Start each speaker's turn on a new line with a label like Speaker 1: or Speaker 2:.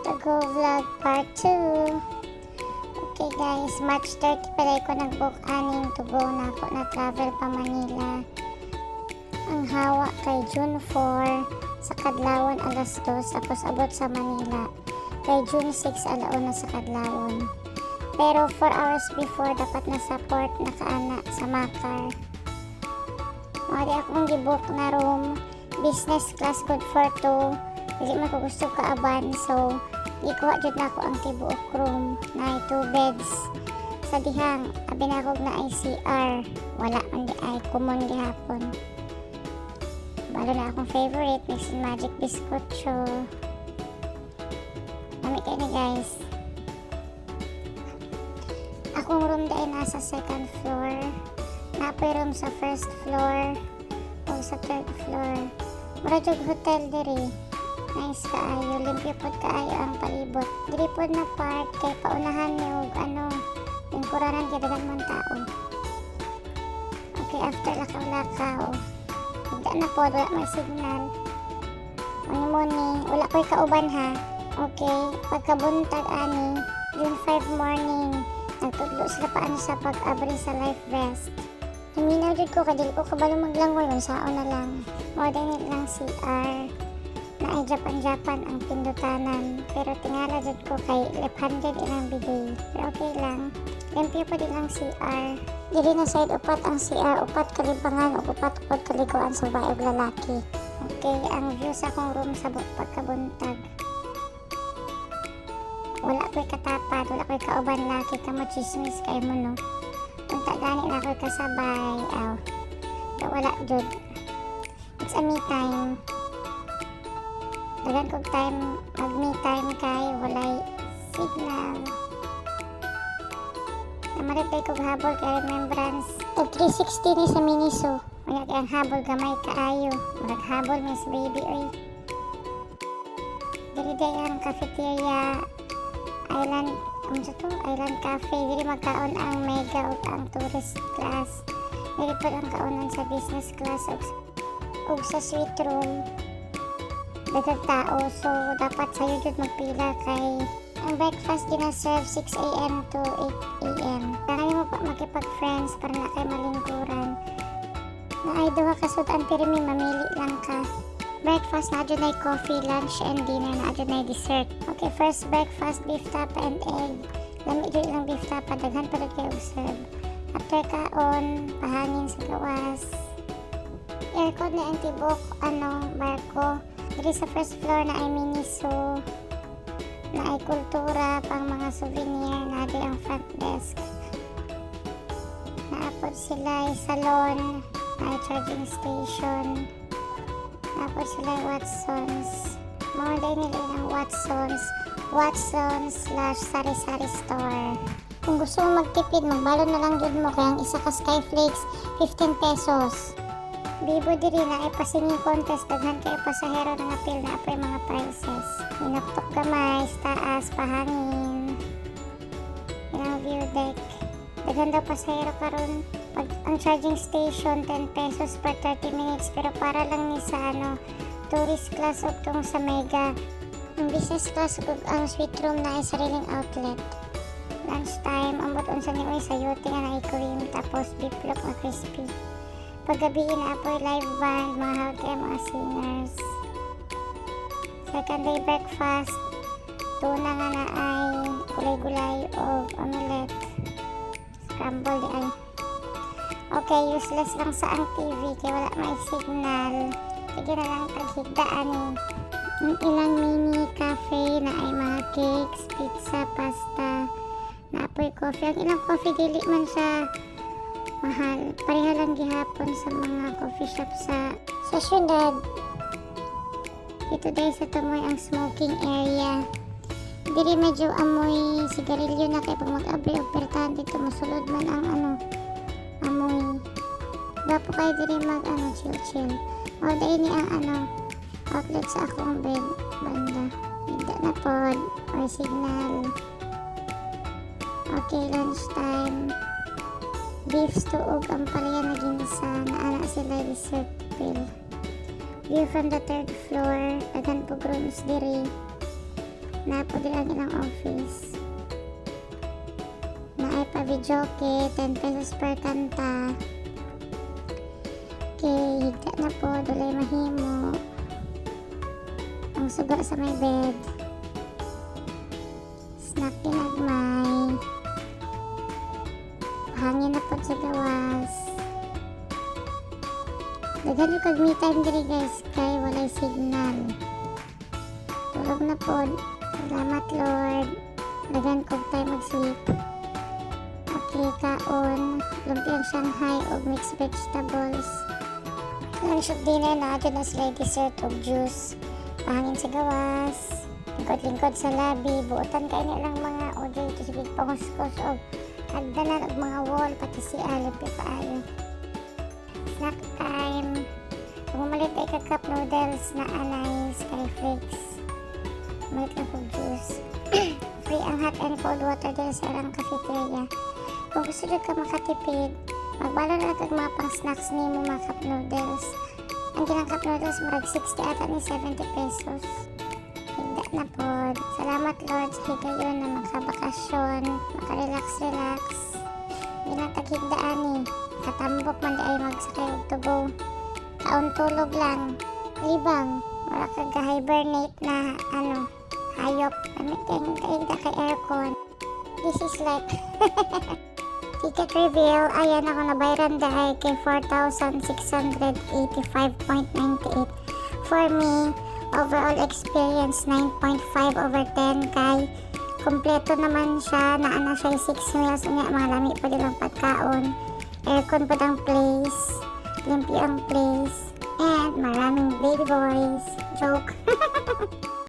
Speaker 1: to go vlog part 2. Okay guys, March 30 pala ko nag-book aning to go na ako na travel pa Manila. Ang hawa kay June 4 sa Kadlawon alas 2 tapos abot sa Manila. Kay June 6 alauna sa Kadlawon. Pero 4 hours before dapat nasa port nakaana sa Makar. Di akong gibook na room. Business class good for 2. Hindi man ko gusto kaaban, so ikuha jud na ako ang tibuok room na 2 beds. Sa dihang abinakog na ay CR, wala man di ay common gihapon. Balo na akong favorite, mix and magic biscucho. Kami kayo ni guys. Akong room dahil nasa second floor. Napoy room sa first floor o sa third floor. Mura jud hotel diri. Nice kaayo, limpyo pod kaayo ang palibot. Diri pod na part kay paunahan niyo lingkuranan kay daghang man tao. Okay, after lakaw-lakaw. Higda na pod, wala may signal. Muni, wala ko'y kauban ha. Okay, pagkabuntag ani, June 5 morning, nagtudlo sila paano sa pag-abri sa life vest. Naminaw jud ko, kadili ko kabalo maglangoy, unsaon na lang. Modern lang CR. Na ay Japan ang pindutanan, pero tingala jud ko kay left-handed ilang bidet. Pero okay lang, limpyo pa din ang CR. Dili na side upat ang CR, upat kalimpangan o upat kaliguan sa babae ug lalaki. Okay, ang view sa akong room sa pagkabuntag. Wala ko'y katapad, wala ko'y kauban laki, kamo chismis kay mo no. Unta gani na ko'y kasabay, pero wala jud. It's a me time. Dagan kog time, mag-me time kay walay signal. Namaripay kog habol kay remembrance. Tag 360 ni sa Miniso. Wala kay ang habol gamay kaayo. Marag habol miss baby oy. Diri day ang cafeteria Island, Island Cafe. Diri magkaon ang mega ug ang tourist class. Diri pod ang kaonan sa business class ug sa suite room. Dagang tao, so dapat sa'yo jud magpila kay ang breakfast din na serve 6 AM to 8 AM. Kaya mo pa makipag-friends para na kayo malingkuran. Na ay duha ka sudan pero may mamili lang ka. Breakfast na dyan ay coffee, lunch, and dinner na dyan ay dessert. Okay, first breakfast, beef tapa and egg. Lami dyan ilang beef tapa, daghan pa rin kayo serve. After kaon, pahangin sa gawas. Aircon na ang tibok, barko. Diri sa first floor na ay Miniso, na ay kultura, pang mga souvenir, na di ang front desk. Naapod sila ay salon, na ay charging station. Naapod sila ay Watsons. Mga day nila ng Watsons / sari-sari store. Kung gusto mo magtipid, magbalo na lang jud mo kaya ang isa ka Skyflakes, 15 pesos. Bibo diri na ay pasinging contest, daghan kayo pasahero ng apil na apay mga prices. Hinaptok gamay, taas, pahangin. Ilang view deck. Daghan daw pasahero karon. Pag ang charging station 10 pesos per 30 minutes, pero para lang ni sa tourist class ug tong sa mega. Ang business class ug ang suite room na ay sariling outlet. Lunchtime, ambot unsa ni oy sayote nga na cream tapos beef loaf na crispy. Paggabi na apoy live band, mga hawke, mga singers. Second day breakfast, tuna nga na ay gulay-gulay o omelette. Scramble di ay. Okay, useless lang sa ang TV kaya wala may signal. Sige na lang taghigdaan eh. Yung ilang mini cafe na ay mga cakes, pizza, pasta, na apoy coffee. Ang ilang coffee dili man siya mahal. Pareha lang gihapon sa mga coffee shop sa syudad. Dito dahil sa tumoy ang smoking area. Diri medyo amoy sigarilyo na kay pag mag-abri o pertahan dito masulod man ang amoy. Gapo kayo diri mag chill. O dahil ni ang outlet sa akong bed banda. Higda na pod or signal. Okay, lunchtime. Beef stew ug ang palaya na ginisa na ana sila dessert pill. View from the third floor, daghan po rooms diri. na po din ang ilang office. Na ay pa videoke, 10 pesos per kanta. Okay, higda na po, dulay mahimo. Ang suga sa may bed. Snack ginagmay. Hangin na po sa gawas. Daghan yung kag me time diri guys, kay walay signal. Tulog na po. Salamat Lord. Daghan kog time mag-sleep. Okay, kaon. Lumpiang Shanghai o mixed vegetables. Lunch of dinner na dyan na sila dessert o juice. Pahangin sa gawas. Lingkod-lingkod sa labi. Buotan kayo nilang mga order ito sa big panguskus o hagdanan og mga wall pati si alip paayo. Snack time. Pumalit ay cup noodles na anay sky flakes. Malit lang kong juice. Free ang hot and cold water dito sa arang cafeteria. Kung gusto nyo ka makatipid, magbalo na kag mga pang snacks ni mo mga cup noodles. Ang ginang cup noodles marag 60 ata ni 70 pesos. Higda na po. Salamat Lord sa higayon na makabakasyon, makarelax-relax. Ginataghigdaan ni. Katambok man di ay magsakay og tubo. Kaon tulog lang. Libang. Wala kag hibernate na hayop. Amit kayong kay aircon. This is like ticket reveal. Ayan ako nabayran dahil kay 4,685.98. For me, overall experience 9.5 over 10 kay kompleto naman siya. Naana siya 6 meals. Mga lami pa din ang pagkaon. Aircon pa ang place. Limpyo ang place. And maraming baby boys. Joke.